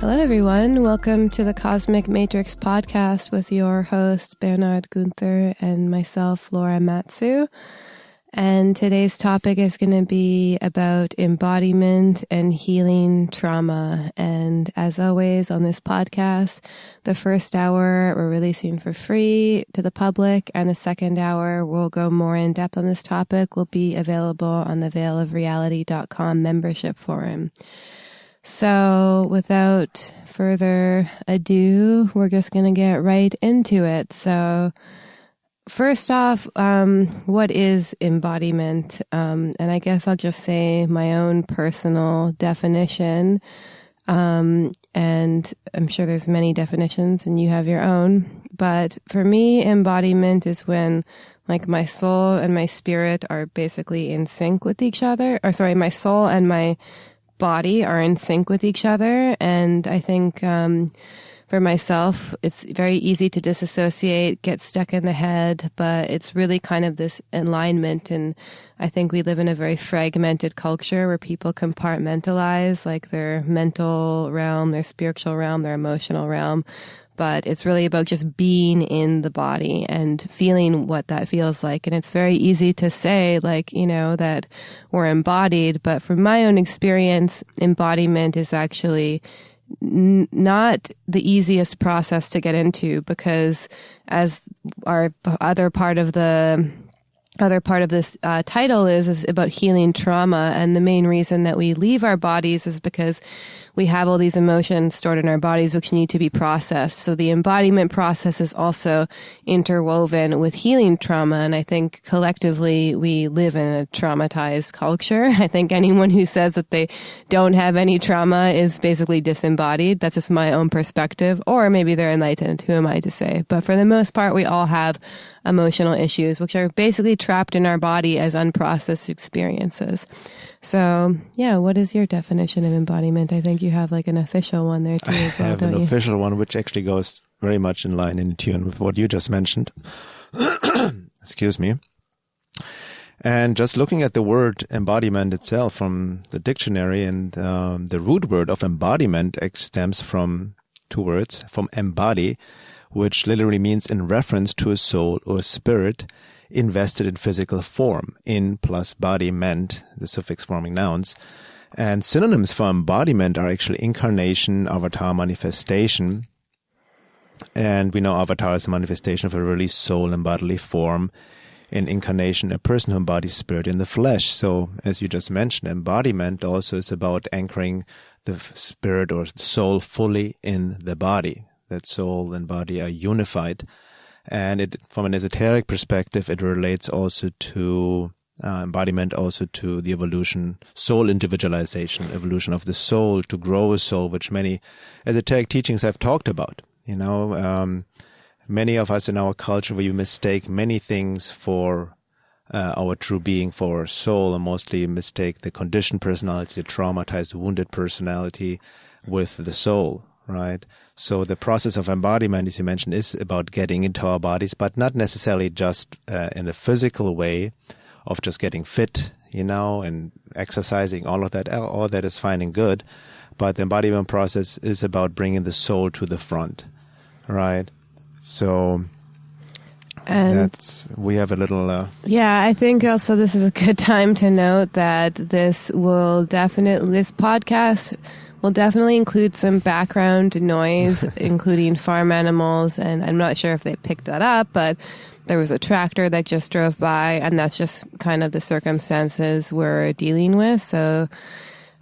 Hello, everyone. Welcome to the Cosmic Matrix podcast with your hosts, Bernhard, Gunther, and myself, Laura Matsu. And today's topic is going to be about embodiment and healing trauma. And as always on this podcast, the first hour we're releasing for free to the public, and the second hour we'll go more in depth on this topic will be available on the veilofreality.com membership forum. So without further ado, we're just going to get right into it. So first off, what is embodiment? And I guess I'll just say my own personal definition. And I'm sure there's many definitions and you have your own. But for me, embodiment is when like my soul and my spirit are basically in sync with each other. Or sorry, my soul and my body are in sync with each other. And I think for myself, it's very easy to disassociate, get stuck in the head, but it's really kind of this alignment. And I think we live in a very fragmented culture where people compartmentalize like their mental realm, their spiritual realm, their emotional realm. But it's really about just being in the body and feeling what that feels like. And it's very easy to say, like, you know, that we're embodied. But from my own experience, embodiment is actually not the easiest process to get into, because as our other part of this title is about healing trauma. And the main reason that we leave our bodies is because we have all these emotions stored in our bodies which need to be processed. So the embodiment process is also interwoven with healing trauma. And I think collectively we live in a traumatized culture. I think anyone who says that they don't have any trauma is basically disembodied. That's just my own perspective. Or maybe they're enlightened. Who am I to say? But for the most part, we all have emotional issues, which are basically trapped in our body as unprocessed experiences. So, yeah, what is your definition of embodiment? I think you have like an official one there too as well, I have an official one, which actually goes very much in line, in tune with what you just mentioned. Excuse me. And just looking at the word embodiment itself from the dictionary, and the root word of embodiment stems from two words, from embody, which literally means in reference to a soul or spirit invested in physical form. In plus body meant the suffix forming nouns. And synonyms for embodiment are actually incarnation, avatar, manifestation. And we know avatar is a manifestation of a released soul and bodily form. In incarnation, a person who embodies spirit in the flesh. So, as you just mentioned, embodiment also is about anchoring the spirit or the soul fully in the body. That soul and body are unified. And it, from an esoteric perspective, it relates also to embodiment, also to the evolution, soul individualization, evolution of the soul, to grow a soul, which many esoteric teachings have talked about. You know, many of us in our culture, we mistake many things for our true being, for our soul, and mostly mistake the conditioned personality, the traumatized, wounded personality with the soul, right? So the process of embodiment, as you mentioned, is about getting into our bodies, but not necessarily just in a physical way of just getting fit, you know, and exercising, all of that. All that is fine and good. But the embodiment process is about bringing the soul to the front, right? So we have a little... Yeah, I think also this is a good time to note that this podcast will definitely include some background noise, including farm animals. And I'm not sure if they picked that up, but there was a tractor that just drove by, and that's just kind of the circumstances we're dealing with. So,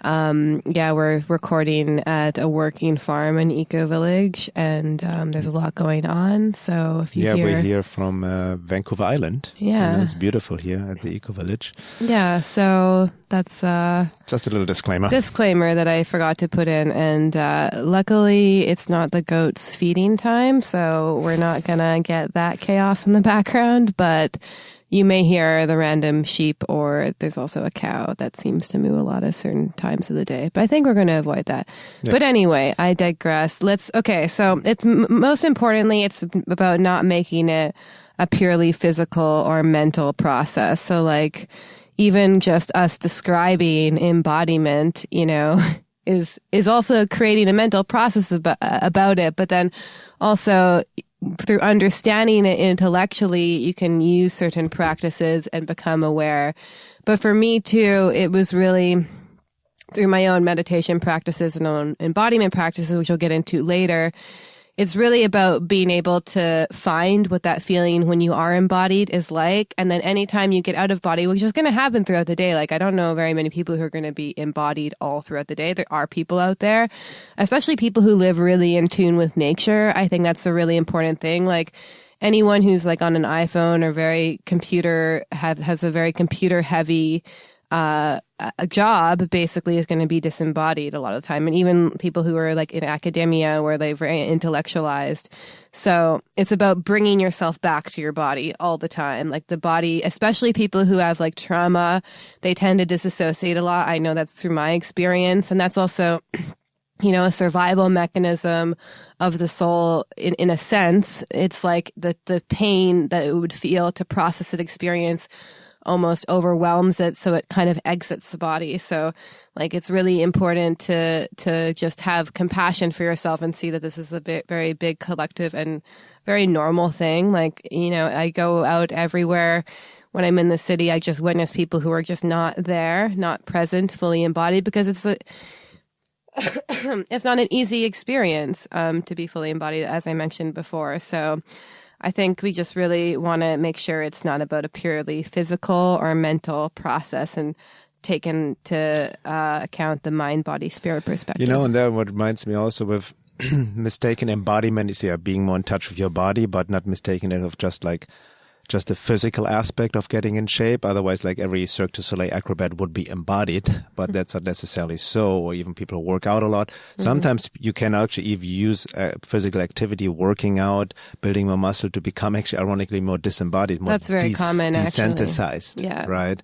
we're recording at a working farm in Eco Village, and there's a lot going on. So if you we're here from Vancouver Island. Yeah, it's beautiful here at the Eco Village. Yeah, so that's just a little disclaimer that I forgot to put in. And luckily, it's not the goats feeding time, so we're not gonna get that chaos in the background. But you may hear the random sheep, or there's also a cow that seems to moo a lot at certain times of the day. But I think we're going to avoid that. Yeah. But anyway, I digress. So it's most importantly, it's about not making it a purely physical or mental process. So like even just us describing embodiment, you know, is also creating a mental process about it, but then also through understanding it intellectually, you can use certain practices and become aware. But for me too, it was really through my own meditation practices and own embodiment practices, which we'll get into later. It's really about being able to find what that feeling when you are embodied is like. And then anytime you get out of body, which is going to happen throughout the day. Like, I don't know very many people who are going to be embodied all throughout the day. There are people out there, especially people who live really in tune with nature. I think that's a really important thing. Like, anyone who's like on an iPhone or very has a very computer heavy a job basically is going to be disembodied a lot of the time. And even people who are like in academia where they're very intellectualized. So it's about bringing yourself back to your body all the time. Like the body, especially people who have like trauma, they tend to disassociate a lot. I know that's through my experience. And that's also, a survival mechanism of the soul in a sense. It's like the pain that it would feel to process an experience almost overwhelms it, so it kind of exits the body. So like it's really important to just have compassion for yourself and see that this is a very big collective and very normal thing. Like, I go out everywhere. When I'm in the city, I just witness people who are just not there, not present, fully embodied, because it's not an easy experience to be fully embodied, as I mentioned before. So I think we just really want to make sure it's not about a purely physical or mental process and take into account the mind, body, spirit perspective. And that what reminds me also with mistaken embodiment is being more in touch with your body, but not mistaking it of just the physical aspect of getting in shape. Otherwise, like every Cirque du Soleil acrobat would be embodied, but that's not necessarily so. Or even people who work out a lot. Sometimes you can actually even use physical activity, working out, building more muscle to become actually ironically more disembodied, more that's very common, desensitized, yeah. Right?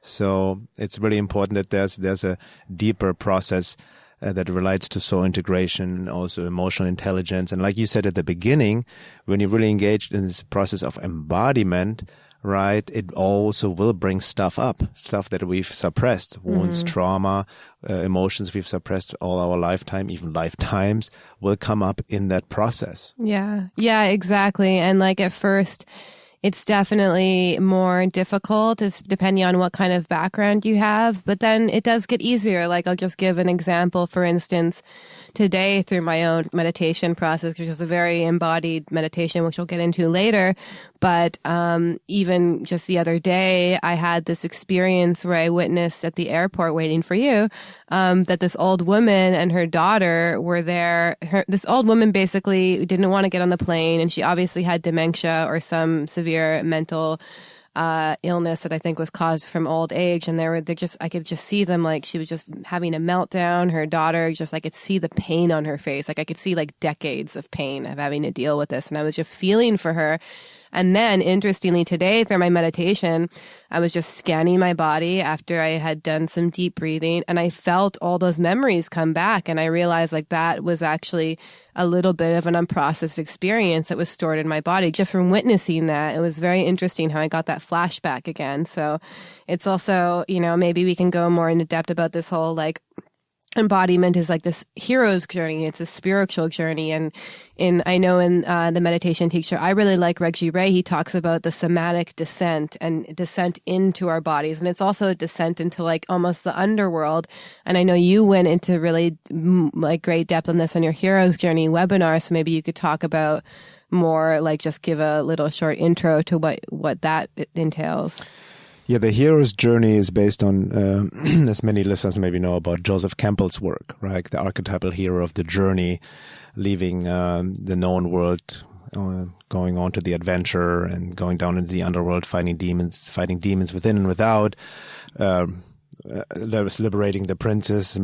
So it's really important that there's a deeper process that relates to soul integration, also emotional intelligence. And like you said at the beginning, when you're really engaged in this process of embodiment, right, it also will bring stuff that we've suppressed, wounds, trauma, emotions we've suppressed all our lifetime, even lifetimes, will come up in that process. Yeah, exactly. And like at first, it's definitely more difficult depending on what kind of background you have, but then it does get easier. Like I'll just give an example. For instance, today through my own meditation process, which is a very embodied meditation, which we'll get into later. But even just the other day, I had this experience where I witnessed at the airport waiting for you that this old woman and her daughter were there. This old woman basically didn't want to get on the plane, and she obviously had dementia or some severe mental illness that I think was caused from old age. And I could just see them, like she was just having a meltdown. Her daughter, I could see the pain on her face. Like I could see like decades of pain of having to deal with this. And I was just feeling for her. And then, interestingly, today through my meditation, I was just scanning my body after I had done some deep breathing, and I felt all those memories come back. And I realized like that was actually a little bit of an unprocessed experience that was stored in my body just from witnessing that. It was very interesting how I got that flashback again. So it's also, maybe we can go more into depth about this whole like embodiment is like this hero's journey. It's a spiritual journey. And I know in the meditation teacher, I really like Reggie Ray. He talks about the somatic descent and descent into our bodies. And it's also a descent into like almost the underworld. And I know you went into really like great depth on this on your hero's journey webinar. So maybe you could talk about more, like just give a little short intro to what that entails. Yeah, the hero's journey is based on, as many listeners maybe know about Joseph Campbell's work, right? The archetypal hero of the journey, leaving the known world, going on to the adventure and going down into the underworld, fighting demons within and without, liberating the princess,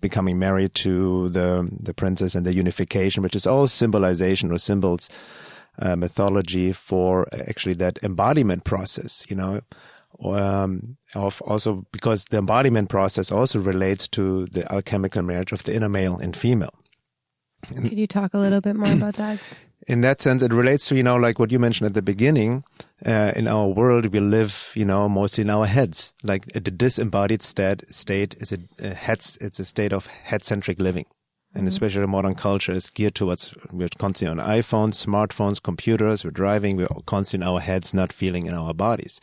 becoming married to the princess, and the unification, which is all symbolization or symbols. Mythology for actually that embodiment process, also because the embodiment process also relates to the alchemical marriage of the inner male and female. Could you talk a little bit more about that? in that sense, it relates to, like what you mentioned at the beginning. In our world, we live, mostly in our heads. Like the disembodied state is it's a state of head-centric living. And especially the modern culture is geared towards, we're constantly on iPhones, smartphones, computers, we're driving, we're constantly in our heads, not feeling in our bodies.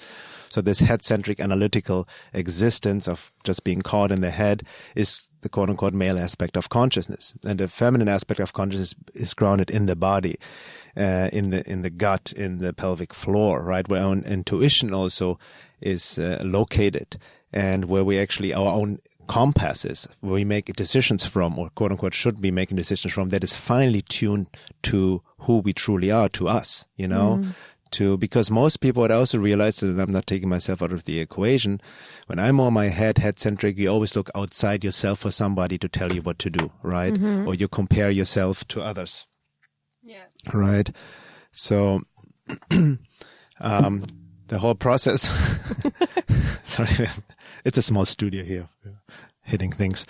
So this head-centric analytical existence of just being caught in the head is the quote-unquote male aspect of consciousness. And the feminine aspect of consciousness is grounded in the body, in the gut, in the pelvic floor, right? Where our own intuition also is located, and where we actually, our own compasses, where we make decisions from, or quote unquote should be making decisions from, that is finely tuned to who we truly are, to us, because most people would also realize that, and I'm not taking myself out of the equation, when I'm on my head-centric, you always look outside yourself for somebody to tell you what to do, right? Or you compare yourself to others. Yeah. Right. So, the whole process, sorry, it's a small studio here, hitting things.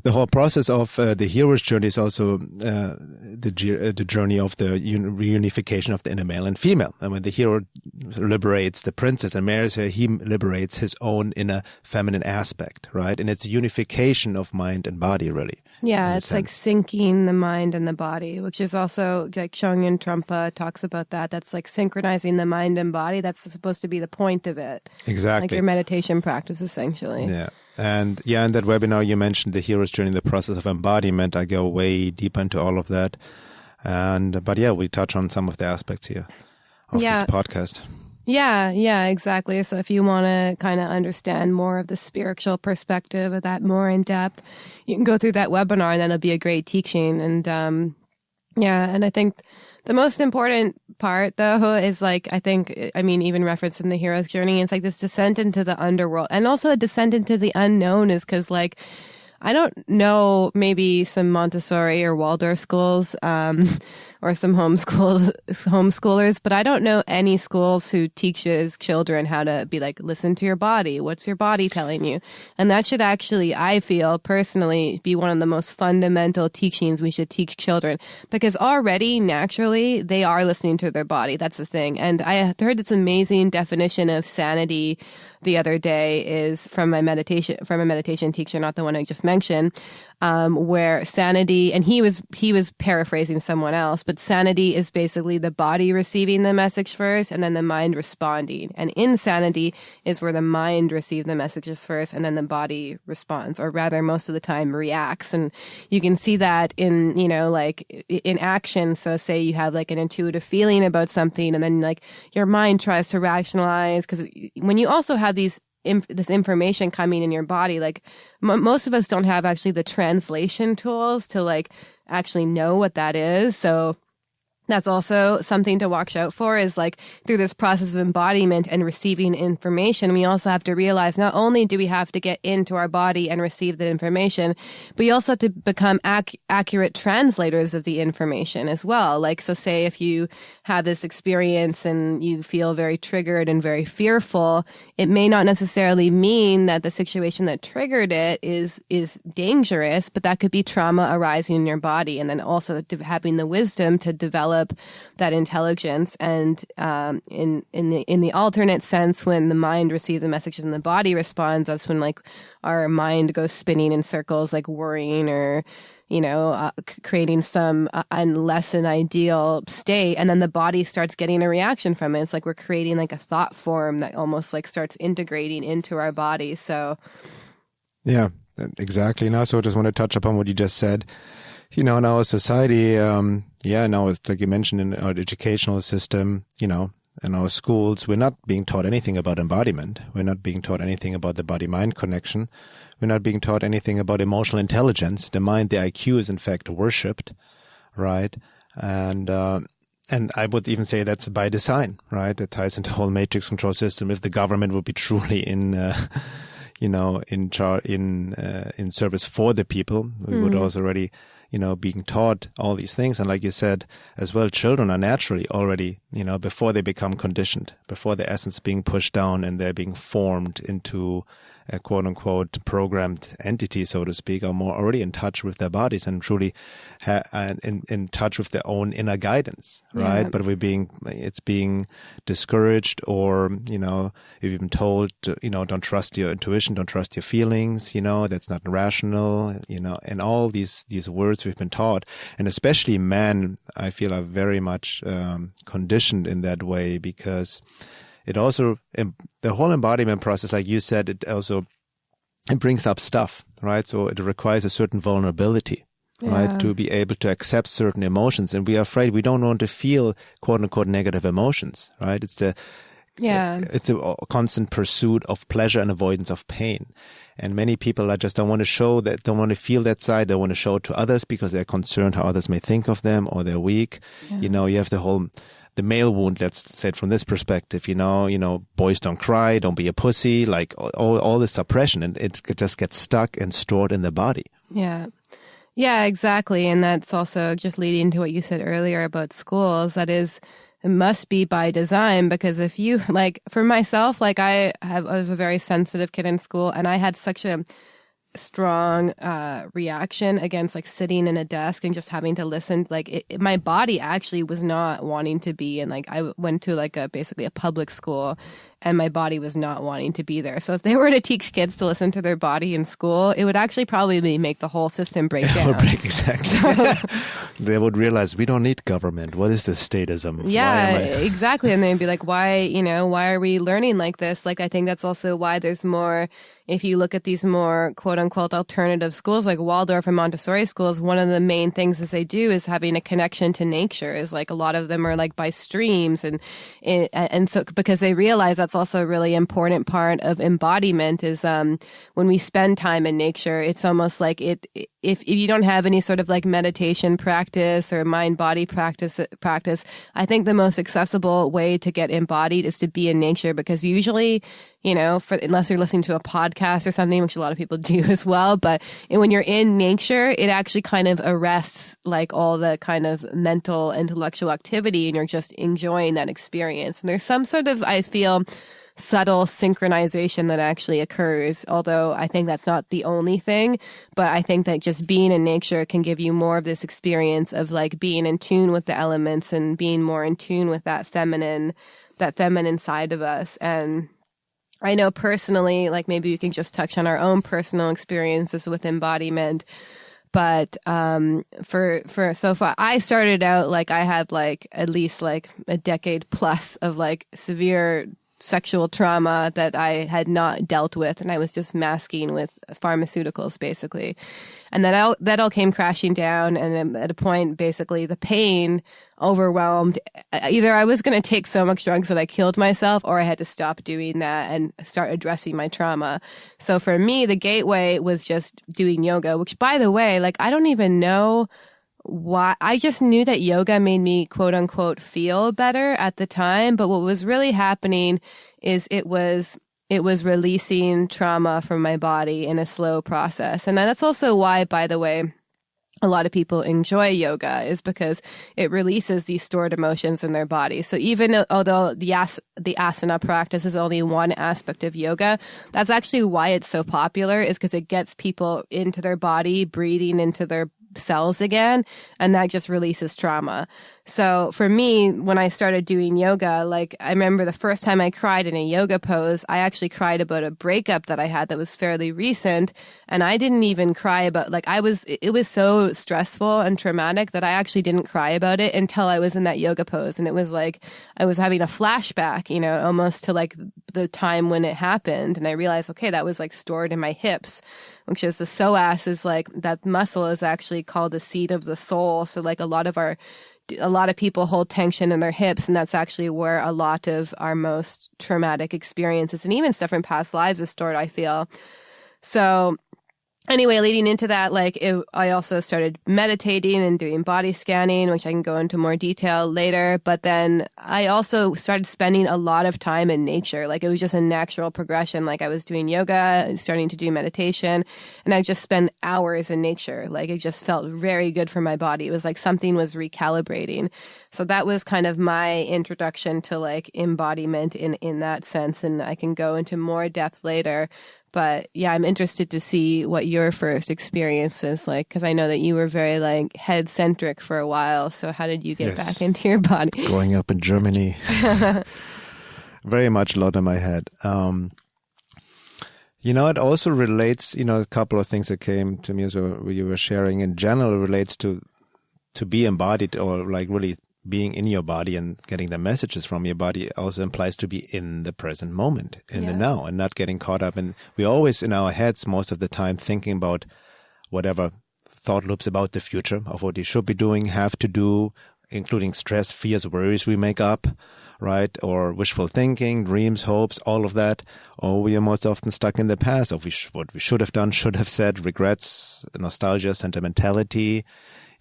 The whole process of the hero's journey is also the journey of the reunification of the inner male and female. And when the hero liberates the princess and marries her, he liberates his own inner feminine aspect, right? And it's a unification of mind and body, really. Yeah, it's like syncing the mind and the body, which is also like Chögyam Trungpa talks about that. That's like synchronizing the mind and body. That's supposed to be the point of it. Exactly. Like your meditation practice, essentially. Yeah. And in that webinar, you mentioned the hero's journey, the process of embodiment. I go way deep into all of that. But we touch on some of the aspects here of this podcast. Yeah, exactly. So if you want to kind of understand more of the spiritual perspective of that more in depth, you can go through that webinar, and that'll be a great teaching. And and I think the most important part, though, is even referenced in the hero's journey, it's like this descent into the underworld, and also a descent into the unknown, is because I don't know, maybe some Montessori or Waldorf schools, or some homeschoolers, but I don't know any schools who teaches children how to be like, listen to your body. What's your body telling you? And that should actually, I feel personally, be one of the most fundamental teachings we should teach children, because already naturally they are listening to their body. That's the thing. And I heard this amazing definition of sanity the other day is from a meditation teacher, not the one I just mentioned, where sanity, and he was paraphrasing someone else, but sanity is basically the body receiving the message first and then the mind responding. And insanity is where the mind receives the messages first and then the body responds, or rather most of the time reacts. And you can see that in, in action. So say you have like an intuitive feeling about something, and then like your mind tries to rationalize, because when you also have this information coming in your body, like most of us don't have actually the translation tools to like actually know what that is. So that's also something to watch out for, is like through this process of embodiment and receiving information, we also have to realize not only do we have to get into our body and receive the information, but you also have to become accurate translators of the information as well. Like, so say if you have this experience and you feel very triggered and very fearful, it may not necessarily mean that the situation that triggered it is dangerous, but that could be trauma arising in your body. And then also having the wisdom to develop that intelligence. And in the alternate sense, when the mind receives the messages and the body responds, that's when like our mind goes spinning in circles, like worrying or creating some less than ideal state, and then the body starts getting a reaction from it. It's like we're creating like a thought form that almost like starts integrating into our body. So yeah, exactly. And also I just want to touch upon what you just said. In our society, now it's like you mentioned, in our educational system, in our schools, we're not being taught anything about embodiment. We're not being taught anything about the body-mind connection. We're not being taught anything about emotional intelligence. The mind, the IQ is in fact worshipped, right? And I would even say that's by design, right? It ties into the whole matrix control system. If the government would be truly in service for the people, we would also already, being taught all these things. And like you said as well, children are naturally already, before they become conditioned, before the essence being pushed down and they're being formed into a quote unquote programmed entity, so to speak, are more already in touch with their bodies and truly in touch with their own inner guidance, right? Yeah. But it's being discouraged, or, if you've been told, don't trust your intuition, don't trust your feelings, that's not rational, and all these words we've been taught. And especially men, I feel, are very much conditioned in that way, because it also, the whole embodiment process, like you said, it brings up stuff, right? So it requires a certain vulnerability, right? To be able to accept certain emotions. And we are afraid we don't want to feel quote unquote negative emotions, right? It's a constant pursuit of pleasure and avoidance of pain. And many people just don't want to show that, don't want to feel that side. They want to show it to others because they're concerned how others may think of them, or they're weak. Yeah. You have the male wound, let's say it from this perspective, boys don't cry, don't be a pussy, like all this suppression, and it just gets stuck and stored in the body. Yeah. Yeah, exactly. And that's also just leading to what you said earlier about schools. That is, it must be by design, because if you, like, for myself, like I was a very sensitive kid in school, and I had such a strong reaction against like sitting in a desk and just having to listen. Like my body actually was not wanting to be, and like I went to like basically a public school, and my body was not wanting to be there. So if they were to teach kids to listen to their body in school, it would actually probably make the whole system break down. Exactly. They would realize we don't need government. What is this statism? Yeah, exactly. And they'd be like, why are we learning like this? Like, I think that's also why there's more, if you look at these more quote unquote alternative schools like Waldorf and Montessori schools, one of the main things that they do is having a connection to nature. Is like a lot of them are like by streams, and so because they realize that's also a really important part of embodiment is when we spend time in nature, it's almost like if you don't have any sort of like meditation practice or mind-body practice, I think the most accessible way to get embodied is to be in nature, because usually, unless you're listening to a podcast or something, which a lot of people do as well, but when you're in nature, it actually kind of arrests like all the kind of mental, intellectual activity, and you're just enjoying that experience. And there's some sort of, I feel, subtle synchronization that actually occurs, although I think that's not the only thing. But I think that just being in nature can give you more of this experience of like being in tune with the elements and being more in tune with that feminine side of us. And I know personally, like maybe we can just touch on our own personal experiences with embodiment. But for so far, I started out like I had like at least like a decade plus of like severe sexual trauma that I had not dealt with, and I was just masking with pharmaceuticals basically. And that all came crashing down, and at a point basically the pain overwhelmed. Either I was going to take so much drugs that I killed myself, or I had to stop doing that and start addressing my trauma. So for me, the gateway was just doing yoga, which, by the way, like I don't even know why. I just knew that yoga made me quote unquote feel better at the time, but what was really happening is it was releasing trauma from my body in a slow process. And that's also why, by the way, a lot of people enjoy yoga, is because it releases these stored emotions in their body. So even although the asana practice is only one aspect of yoga, that's actually why it's so popular, is because it gets people into their body, breathing into their cells again, and that just releases trauma. So for me, when I started doing yoga, like I remember the first time I cried in a yoga pose, I actually cried about a breakup that I had that was fairly recent, and I didn't even cry about, like it was so stressful and traumatic that I actually didn't cry about it until I was in that yoga pose. And it was like I was having a flashback, almost to like the time when it happened, and I realized, okay, that was like stored in my hips, which is the psoas, is like that muscle is actually called the seat of the soul. So like a lot of people hold tension in their hips, and that's actually where a lot of our most traumatic experiences and even stuff from past lives is stored, I feel. So anyway, leading into that, I also started meditating and doing body scanning, which I can go into more detail later. But then I also started spending a lot of time in nature. Like it was just a natural progression. Like I was doing yoga and starting to do meditation, and I just spent hours in nature. Like it just felt very good for my body. It was like something was recalibrating. So that was kind of my introduction to like embodiment in that sense. And I can go into more depth later. But yeah, I'm interested to see what your first experience is like, because I know that you were very like head-centric for a while. So how did you get back into your body? Growing up in Germany, very much a lot in my head. It also relates, a couple of things that came to me as you were sharing in general relates to be embodied, or like really being in your body and getting the messages from your body also implies to be in the present moment, in the now, and not getting caught up. And we always in our heads most of the time thinking about whatever thought loops about the future of what you should be doing, have to do, including stress, fears, worries we make up, right? Or wishful thinking, dreams, hopes, all of that. Or we are most often stuck in the past of what we should have done, should have said, regrets, nostalgia, sentimentality,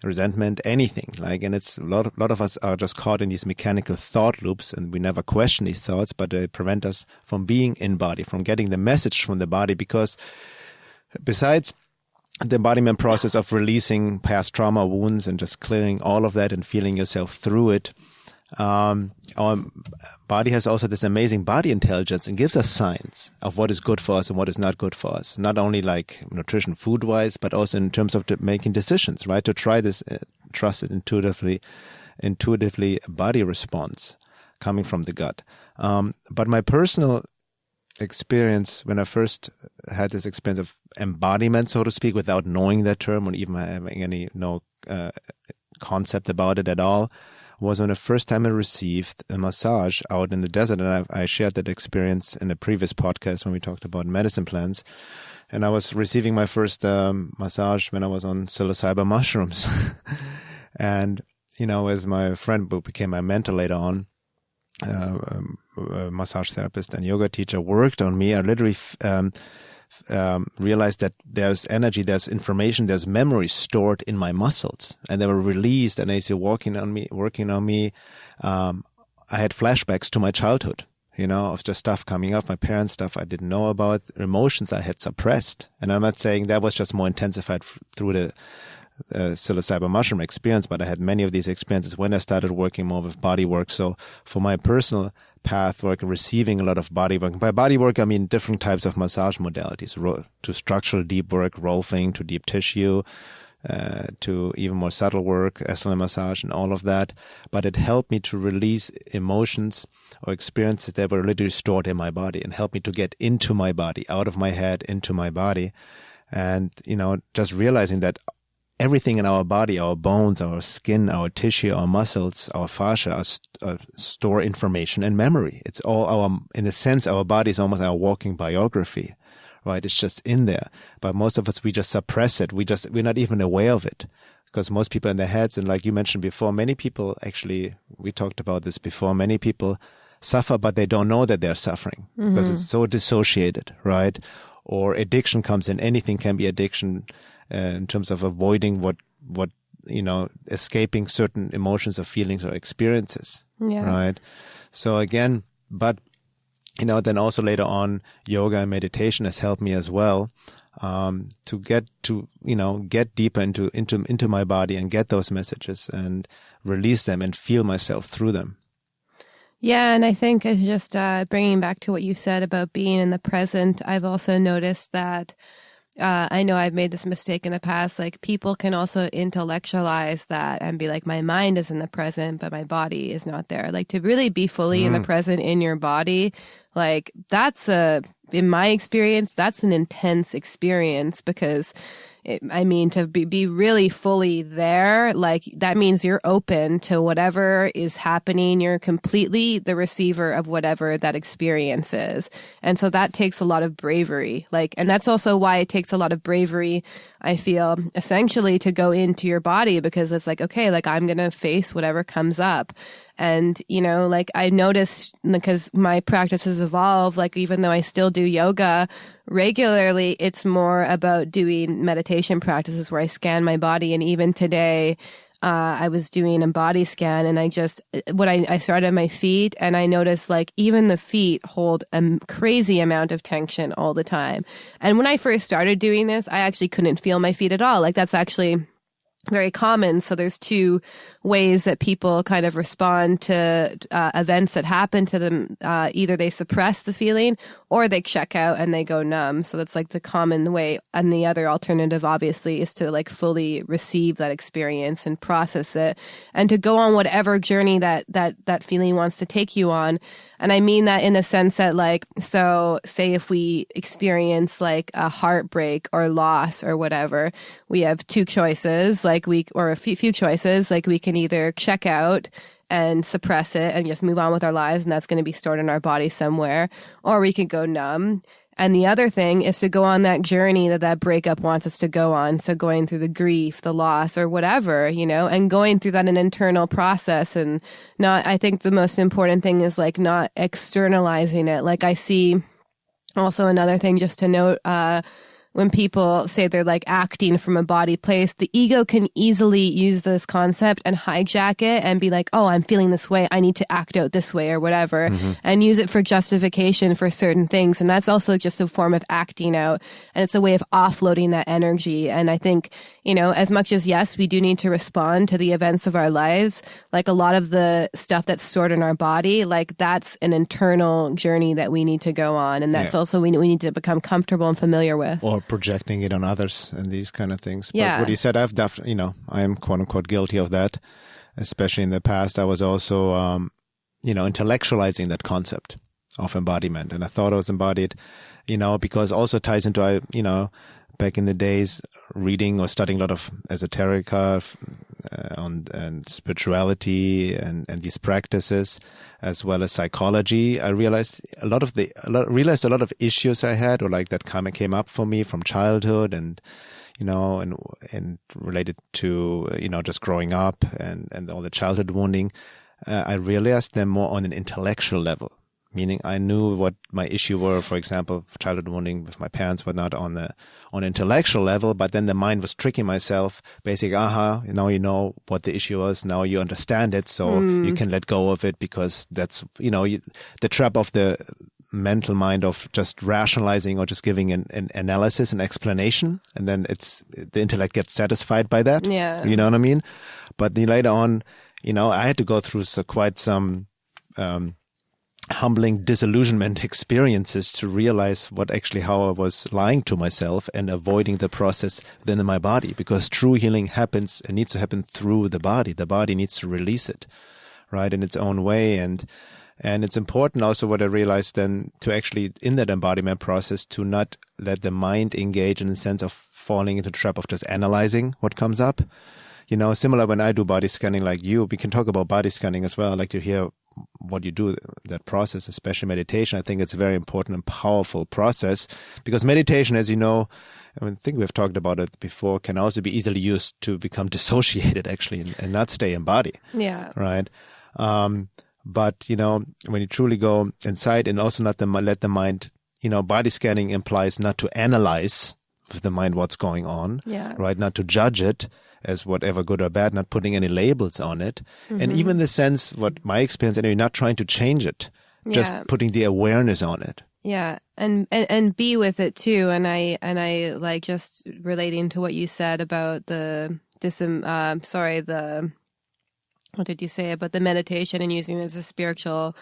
resentment, anything. And it's a lot of us are just caught in these mechanical thought loops, and we never question these thoughts, but they prevent us from being in body, from getting the message from the body, because besides the embodiment process of releasing past trauma, wounds, and just clearing all of that and feeling yourself through it, our body has also this amazing body intelligence and gives us signs of what is good for us and what is not good for us. Not only like nutrition, food wise, but also in terms of making decisions, right? To try this trusted intuitively body response coming from the gut. But my personal experience when I first had this experience of embodiment, so to speak, without knowing that term or even having any concept about it at all, was when the first time I received a massage out in the desert. And I shared that experience in a previous podcast when we talked about medicine plants. And I was receiving my first massage when I was on psilocybin mushrooms. And, as my friend who became my mentor later on, a massage therapist and yoga teacher, worked on me, I literally realized that there's energy, there's information, there's memory stored in my muscles, and they were released. And as you're working on me, I had flashbacks to my childhood, of just stuff coming up, my parents' stuff I didn't know about, emotions I had suppressed. And I'm not saying that was just more intensified through the psilocybin mushroom experience, but I had many of these experiences when I started working more with bodywork. So for my personal path work, receiving a lot of bodywork. By bodywork, I mean different types of massage modalities, to structural deep work, rolfing, to deep tissue, to even more subtle work, SLM massage and all of that. But it helped me to release emotions or experiences that were literally stored in my body, and helped me to get into my body, out of my head, into my body. And, just realizing that everything in our body, our bones, our skin, our tissue, our muscles, our fascia, store information and memory. It's all in a sense, our body is almost our walking biography, right? It's just in there. But most of us, we just suppress it. We're not even aware of it, because most people in their heads, and like you mentioned before, many people actually, we talked about this before, many people suffer, but they don't know that they're suffering because it's so dissociated, right? Or addiction comes in. Anything can be addiction. In terms of avoiding what escaping certain emotions or feelings or experiences, right? So again, but then also later on, yoga and meditation has helped me as well to get deeper into my body and get those messages and release them and feel myself through them. Yeah, and I think just bringing back to what you said about being in the present, I've also noticed that. I know I've made this mistake in the past. Like, people can also intellectualize that and be like, my mind is in the present, but my body is not there. Like, to really be fully in the present in your body, like, in my experience, that's an intense experience, because to be really fully there, like, that means you're open to whatever is happening. You're completely the receiver of whatever that experience is. And so that takes a lot of bravery. And that's also why it takes a lot of bravery, I feel, essentially, to go into your body, because it's like, okay, like, I'm going to face whatever comes up. And, I noticed, because my practice has evolved, even though I still do yoga regularly, it's more about doing meditation practices where I scan my body. And even today, I was doing a body scan, and I started at my feet, and I noticed even the feet hold a crazy amount of tension all the time. And when I first started doing this, I actually couldn't feel my feet at all. That's actually very common. So there's two ways that people kind of respond to events that happen to them. Either they suppress the feeling or they check out and they go numb. So that's like the common way. And the other alternative, obviously, is to like fully receive that experience and process it and to go on whatever journey that feeling wants to take you on. And I mean that in the sense that, like, so say if we experience like a heartbreak or loss or whatever, we have two choices, or a few choices, like we can either check out and suppress it and just move on with our lives, and that's going to be stored in our body somewhere, or we can go numb. And the other thing is to go on that journey that breakup wants us to go on. So going through the grief, the loss, or whatever, and going through that an internal process, and I think the most important thing is like not externalizing it. Like I see also another thing just to note, when people say they're like acting from a body place, the ego can easily use this concept and hijack it and be like, oh, I'm feeling this way, I need to act out this way or whatever, and use it for justification for certain things. And that's also just a form of acting out. And it's a way of offloading that energy. And I think, as much as, yes, we do need to respond to the events of our lives, like a lot of the stuff that's stored in our body, like that's an internal journey that we need to go on. And that's also we need to become comfortable and familiar with. Or projecting it on others and these kind of things. But Yeah. what you said, I've definitely, I am quote unquote guilty of that. Especially in the past, I was also, intellectualizing that concept of embodiment. And I thought I was embodied, because also ties into, back in the days, reading or studying a lot of esoterica and spirituality and these practices, as well as psychology. I realized a lot of issues I had, or like that came up for me from childhood and related to, just growing up and all the childhood wounding. I realized them more on an intellectual level. Meaning I knew what my issue were, for example, childhood wounding with my parents, but not on intellectual level. But then the mind was tricking myself, basically, now you know what the issue was. Now you understand it. So you can let go of it, because that's, the trap of the mental mind of just rationalizing or just giving an analysis and explanation. And then the intellect gets satisfied by that. Yeah. You know what I mean? But then later on, I had to go through quite some, humbling disillusionment experiences to realize how I was lying to myself and avoiding the process within my body, because true healing happens and needs to happen through the body. The body needs to release it, right, in its own way. And it's important also, what I realized then, to actually in that embodiment process to not let the mind engage in the sense of falling into the trap of just analyzing what comes up. Similar when I do body scanning like you, we can talk about body scanning as well. I like to hear what you do, that process, especially meditation. I think it's a very important and powerful process, because meditation, as you know, I think we've talked about it before, can also be easily used to become dissociated actually and not stay in body. Yeah. Right. But, when you truly go inside and also not let the mind, body scanning implies not to analyze with the mind what's going on, right? Not to judge it as whatever good or bad, not putting any labels on it. And even the sense, what my experience anyway, not trying to change it, just putting the awareness on it. Yeah. And be with it too. And I like just relating to what you said about what did you say about the meditation and using it as a spiritual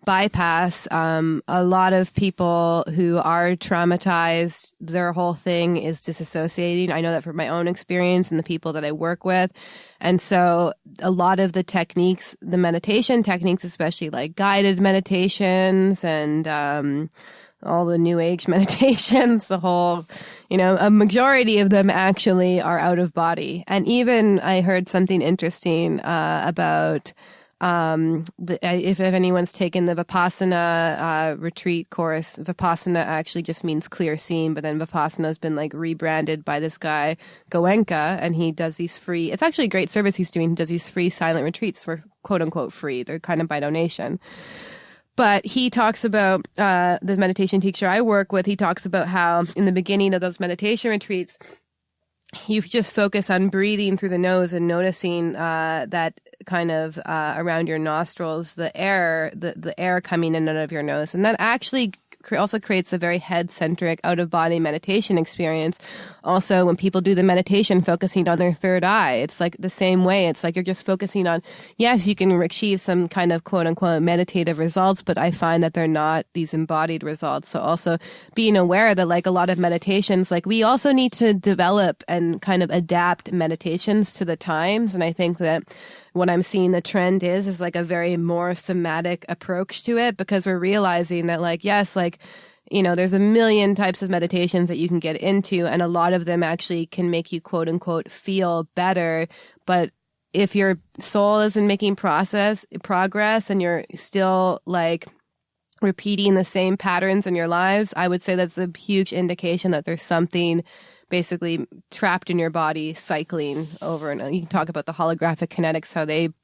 bypass? A lot of people who are traumatized, their whole thing is disassociating. I know that from my own experience and the people that I work with. And so a lot of the techniques, the meditation techniques, especially like guided meditations and all the new age meditations, the whole, a majority of them actually are out of body. And even I heard something interesting about if anyone's taken the Vipassana retreat course, Vipassana actually just means clear seeing, but then Vipassana has been like rebranded by this guy Goenka, and he does these free, it's actually a great service he's doing. He does these free silent retreats for quote unquote free. They're kind of by donation. But he talks about, the meditation teacher I work with, he talks about how in the beginning of those meditation retreats, you just focus on breathing through the nose and noticing that kind of around your nostrils, the air coming in and out of your nose. And that actually also creates a very head-centric, out-of-body meditation experience. Also, when people do the meditation focusing on their third eye, it's like the same way. It's like you're just focusing on, yes, you can achieve some kind of quote-unquote meditative results, but I find that they're not these embodied results. So also being aware that like a lot of meditations, like we also need to develop and kind of adapt meditations to the times. And I think that what I'm seeing the trend is like a very more somatic approach to it, because we're realizing that like, yes, like, you know, there's a million types of meditations that you can get into, and a lot of them actually can make you quote unquote feel better. But if your soul isn't making progress and you're still like repeating the same patterns in your lives, I would say that's a huge indication that there's something basically trapped in your body cycling over. And you can talk about the holographic kinetics,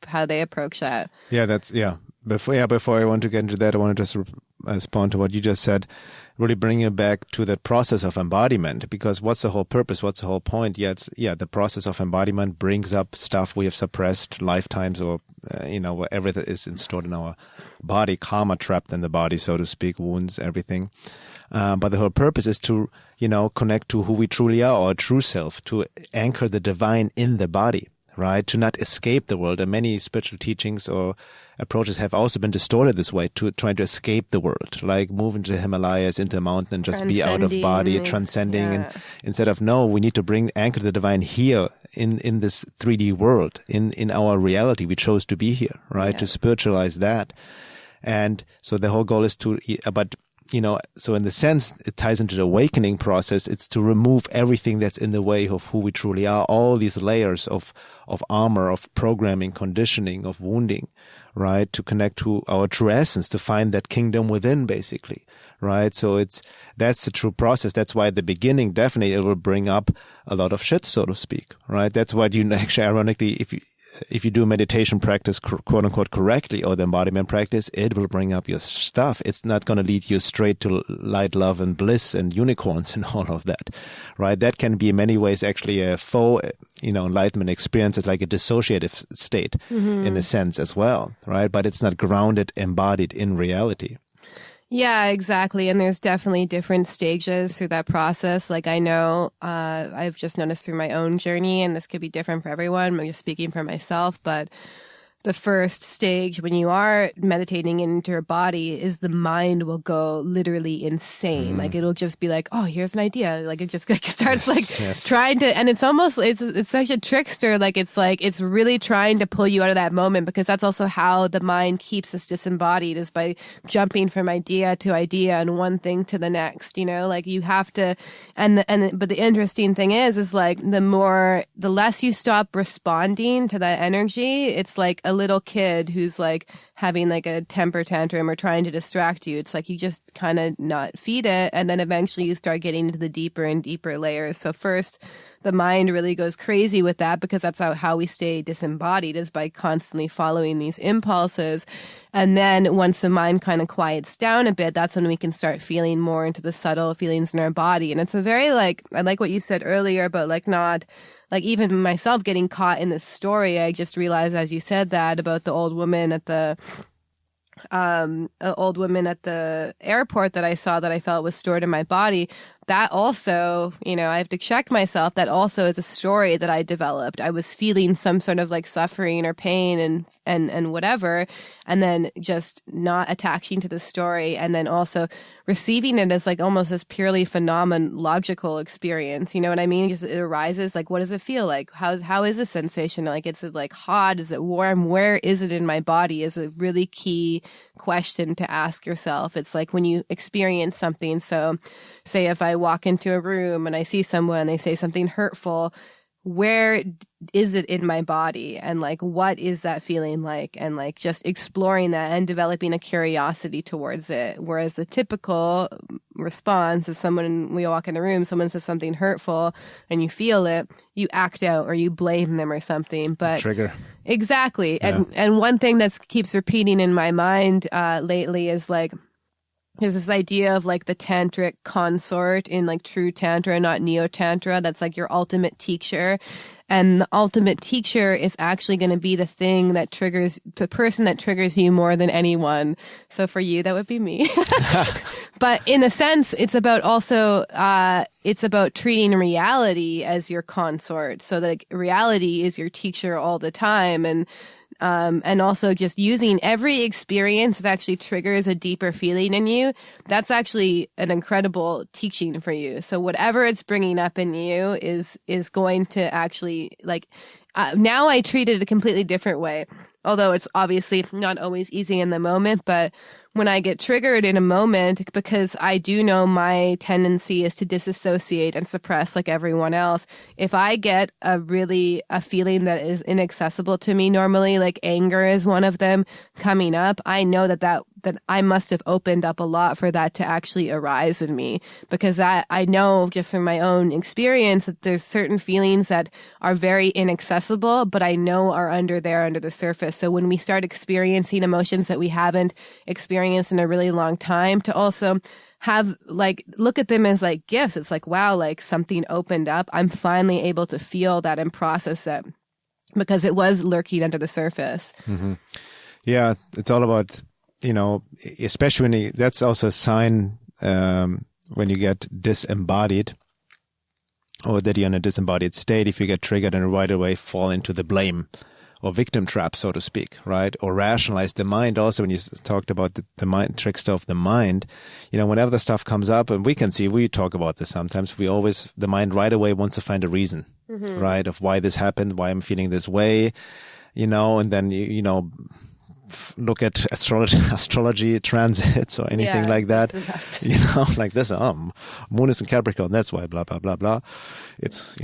how they approach that. Yeah, before I want to get into that, I want to just respond to what you just said, really bringing it back to that process of embodiment, because what's the whole purpose? What's the whole point? The process of embodiment brings up stuff we have suppressed lifetimes, or, whatever that is installed in our body, karma trapped in the body, so to speak, wounds, everything. But the whole purpose is to, connect to who we truly are, our true self, to anchor the divine in the body, right? To not escape the world. And many spiritual teachings or approaches have also been distorted this way, to trying to escape the world, like move into the Himalayas, into a mountain, and just be out of body, transcending. And instead of, no, we need to anchor the divine here in this 3D world, in our reality. We chose to be here, right? To spiritualize that. And so the whole goal is so in the sense, it ties into the awakening process. It's to remove everything that's in the way of who we truly are, all these layers of armor, of programming, conditioning, of wounding, right? To connect to our true essence, to find that kingdom within, basically, right? So that's the true process. That's why at the beginning, definitely it will bring up a lot of shit, so to speak, right? That's why you actually, ironically, if you do meditation practice, quote unquote, correctly, or the embodiment practice, it will bring up your stuff. It's not going to lead you straight to light, love, and bliss and unicorns and all of that, right? That can be in many ways actually a faux, enlightenment experience. It's like a dissociative state in a sense as well, right? But it's not grounded, embodied in reality. Yeah, exactly. And there's definitely different stages through that process. Like I know, I've just noticed through my own journey, and this could be different for everyone. I'm just speaking for myself, but the first stage when you are meditating into your body is the mind will go literally insane. Like it'll just be like, oh, here's an idea. Like it just starts trying to, and it's almost, it's such a trickster. It's really trying to pull you out of that moment, because that's also how the mind keeps us disembodied, is by jumping from idea to idea and one thing to the next, like you have to, but the interesting thing is like the less you stop responding to that energy, it's like a little kid who's like having like a temper tantrum or trying to distract you. It's like you just kind of not feed it, and then eventually you start getting into the deeper and deeper layers. So first, the mind really goes crazy with that, because that's how we stay disembodied, is by constantly following these impulses. And then once the mind kind of quiets down a bit, that's when we can start feeling more into the subtle feelings in our body. And it's a very I like what you said earlier about not even myself getting caught in this story. I just realized, as you said that, about the old woman at the airport that I saw, that I felt was stored in my body. That also, I have to check myself. That also is a story that I developed. I was feeling some sort of suffering or pain and whatever, and then just not attaching to the story, and then also receiving it as almost as purely phenomenological experience. You know what I mean? Because it arises, what does it feel like? How is the sensation? Is it hot? Is it warm? Where is it in my body? Is a really key question to ask yourself. It's like when you experience something. So say if I walk into a room and I see someone, they say something hurtful, where is it in my body, and what is that feeling like, and just exploring that and developing a curiosity towards it. Whereas the typical response is we walk in a room, someone says something hurtful and you feel it, you act out or you blame them or something. But trigger. Exactly. Yeah. And one thing that keeps repeating in my mind lately is there's this idea of the tantric consort in true tantra, not neo tantra. That's your ultimate teacher. And the ultimate teacher is actually going to be the thing that triggers, the person that triggers you more than anyone. So for you, that would be me. But in a sense, it's about also, it's about treating reality as your consort. So that reality is your teacher all the time. And also just using every experience that actually triggers a deeper feeling in you. That's actually an incredible teaching for you. So whatever it's bringing up in you is going to actually now I treat it a completely different way. Although it's obviously not always easy in the moment, but when I get triggered in a moment, because I do know my tendency is to disassociate and suppress like everyone else. If I get a feeling that is inaccessible to me normally, like anger is one of them coming up, I know that I must have opened up a lot for that to actually arise in me, because I know just from my own experience that there's certain feelings that are very inaccessible, but I know are under the surface. So when we start experiencing emotions that we haven't experienced in a really long time, to also have look at them as like gifts. It's like, wow, like something opened up. I'm finally able to feel that and process it because it was lurking under the surface. Mm-hmm. Yeah, it's all about, especially when that's also a sign when you get disembodied, or that you're in a disembodied state. If you get triggered and right away fall into the blame or victim trap, so to speak, right? Or rationalize the mind. Also, when you talked about the mind, trickster of the mind, whenever the stuff comes up, and we talk about this sometimes, the mind right away wants to find a reason, mm-hmm. right? Of why this happened, why I'm feeling this way, and then, look at astrology transits or anything like that, like this, moon is in Capricorn, that's why, blah, blah, blah, blah. It's,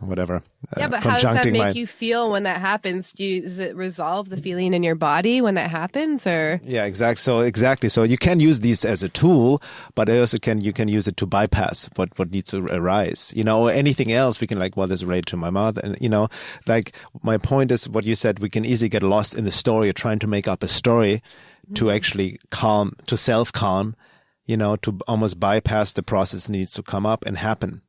whatever. Yeah, but how does that make you feel when that happens? Does it resolve the feeling in your body when that happens, or? Yeah, exactly. So you can use these as a tool, but also you can use it to bypass what needs to arise, or anything else. We can this is related to my mother, and my point is what you said. We can easily get lost in the story, or trying to make up a story to actually to self-calm, to almost bypass the process that needs to come up and happen,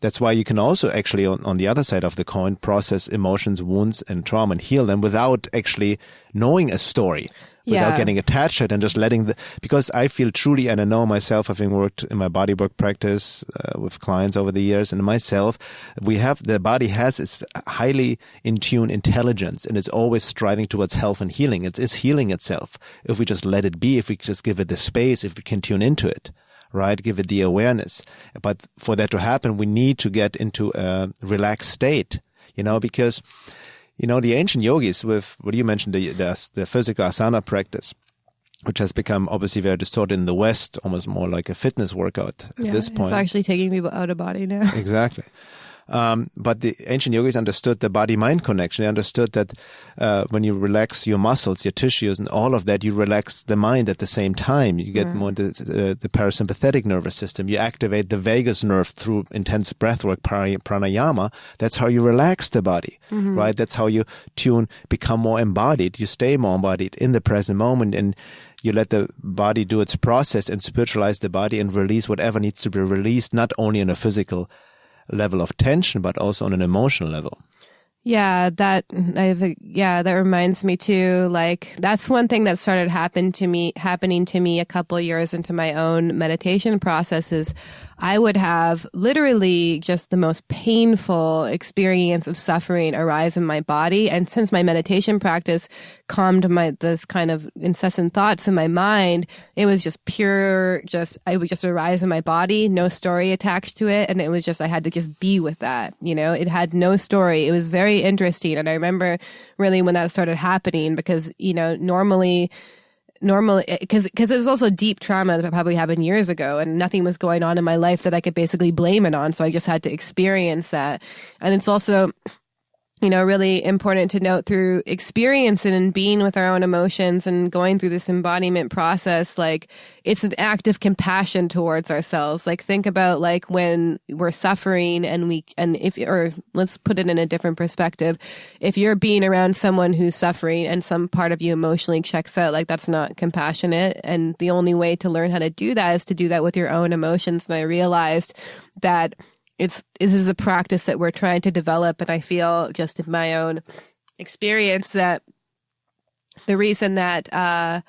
That's why you can also actually, on the other side of the coin, process emotions, wounds, and trauma and heal them without actually knowing a story, without getting attached to it and just because I feel truly, and I know myself, having worked in my bodywork practice with clients over the years, and myself, the body has its highly in tune intelligence, and it's always striving towards health and healing. It is healing itself if we just let it be, if we just give it the space, if we can tune into it. Right? Give it the awareness. But for that to happen, we need to get into a relaxed state, because, the ancient yogis with what you mentioned, the physical asana practice, which has become obviously very distorted in the West, almost more like a fitness workout at this point. It's actually taking people out of body now. Exactly. But the ancient yogis understood the body-mind connection. They understood that when you relax your muscles, your tissues, and all of that, you relax the mind at the same time. You get more the parasympathetic nervous system. You activate the vagus nerve through intense breathwork, pranayama. That's how you relax the body, right? That's how you become more embodied. You stay more embodied in the present moment, and you let the body do its process and spiritualize the body and release whatever needs to be released, not only in a physical level of tension, but also on an emotional level. Yeah, that reminds me too. That's one thing that started happening to me a couple years into my own meditation process is I would have literally just the most painful experience of suffering arise in my body. And since my meditation practice calmed this kind of incessant thoughts in my mind, it was just pure, I would just arise in my body, no story attached to it. And it was just, I had to just be with that. It had no story. It was very interesting. And I remember really when that started happening because, normally, because there's also deep trauma that probably happened years ago and nothing was going on in my life that I could basically blame it on. So I just had to experience that. And it's also, really important to note through experience and being with our own emotions and going through this embodiment process, it's an act of compassion towards ourselves. Think about when we're suffering or let's put it in a different perspective. If you're being around someone who's suffering and some part of you emotionally checks out, that's not compassionate. And the only way to learn how to do that is to do that with your own emotions. And I realized that this is a practice that we're trying to develop. And I feel just in my own experience that the reason that,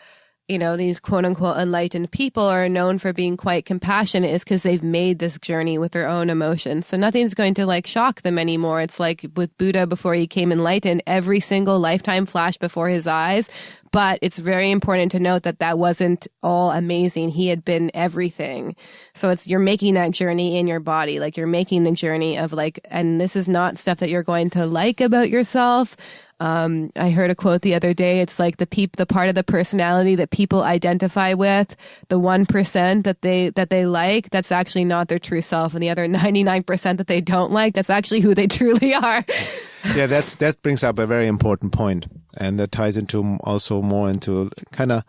these quote unquote enlightened people are known for being quite compassionate is because they've made this journey with their own emotions. So nothing's going to like shock them anymore. It's like with Buddha before he came enlightened, every single lifetime flashed before his eyes. But it's very important to note that wasn't all amazing. He had been everything. So you're making that journey in your body. Like you're making the journey of like, and this is not stuff that you're going to like about yourself. I heard a quote the other day. It's like the part of the personality that people identify with, the 1% that they like, that's actually not their true self. And the other 99% that they don't like, that's actually who they truly are. Yeah, that brings up a very important point. And that ties into also more into kind of,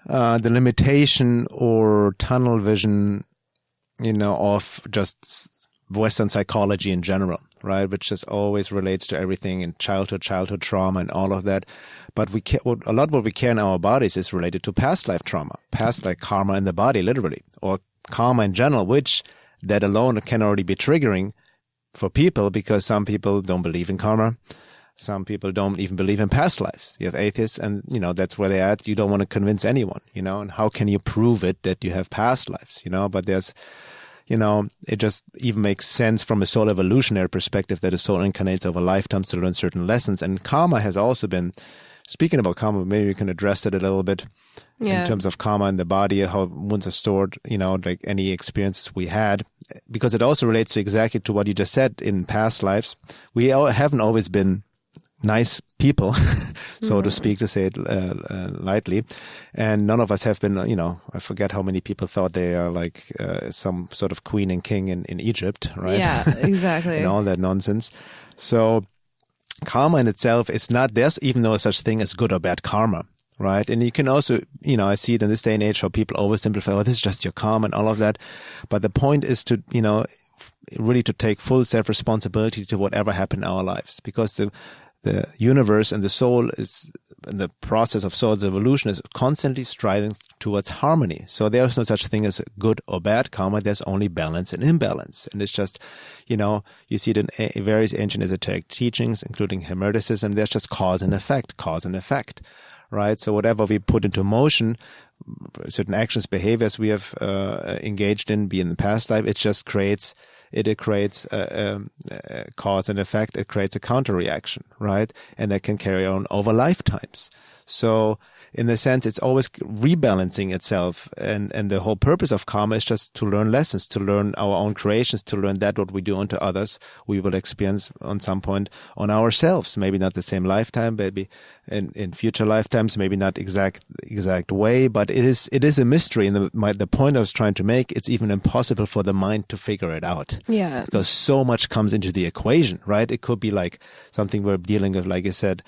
the limitation or tunnel vision, of just Western psychology in general, right? Which just always relates to everything in childhood trauma and all of that. But a lot what we care in our bodies is related to past life trauma, past like karma in the body, literally, or karma in general, which that alone can already be triggering for people because some people don't believe in karma. Some people don't even believe in past lives. You have atheists and, that's where they're at. You don't want to convince anyone, and how can you prove it that you have past lives, but there's, it just even makes sense from a soul evolutionary perspective that a soul incarnates over lifetimes to learn certain lessons. And karma has also been, speaking about karma, maybe we can address it a little bit in terms of karma in the body, how wounds are stored, like any experiences we had, because it also relates to exactly to what you just said in past lives. We haven't always been nice people, so to speak, to say it lightly. And none of us have been, I forget how many people thought they are like some sort of queen and king in Egypt, right? Yeah, exactly. And all that nonsense. So karma in itself is not, there's even no such thing as good or bad karma, right? And you can also, I see it in this day and age how people oversimplify, oh, this is just your karma and all of that. But the point is to, really to take full self-responsibility to whatever happened in our lives, because the universe and the soul is, in the process of soul's evolution, is constantly striving towards harmony. So there's no such thing as good or bad karma. There's only balance and imbalance. And it's just, you see it in various ancient esoteric teachings, including Hermeticism. There's just cause and effect, right? So whatever we put into motion, certain actions, behaviors we have engaged in, be in the past life, it just creates cause and effect. It creates a counter reaction, right? And that can carry on over lifetimes. So in a sense, it's always rebalancing itself. And the whole purpose of karma is just to learn lessons, to learn our own creations, to learn that what we do unto others, we will experience on some point on ourselves. Maybe not the same lifetime, maybe in future lifetimes, maybe not exact way, but it is a mystery. And the point I was trying to make, it's even impossible for the mind to figure it out. Yeah. Because so much comes into the equation, right? It could be like something we're dealing with, like I said,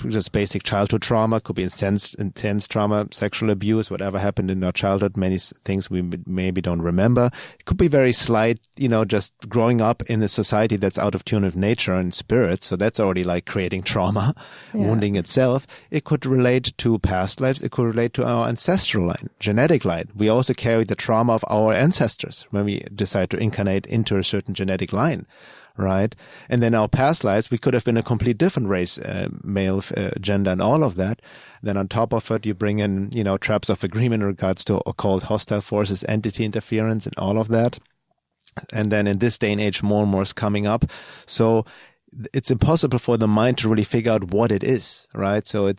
just basic childhood trauma, could be intense trauma, sexual abuse, whatever happened in our childhood, many things we maybe don't remember. It could be very slight, just growing up in a society that's out of tune with nature and spirit. So that's already like creating trauma, wounding itself. It could relate to past lives. It could relate to our ancestral line, genetic line. We also carry the trauma of our ancestors when we decide to incarnate into a certain genetic line. Right. And then our past lives, we could have been a complete different race, male, gender, and all of that. Then on top of it, you bring in, traps of agreement in regards to occult hostile forces, entity interference, and all of that. And then in this day and age, more and more is coming up. So it's impossible for the mind to really figure out what it is, right? So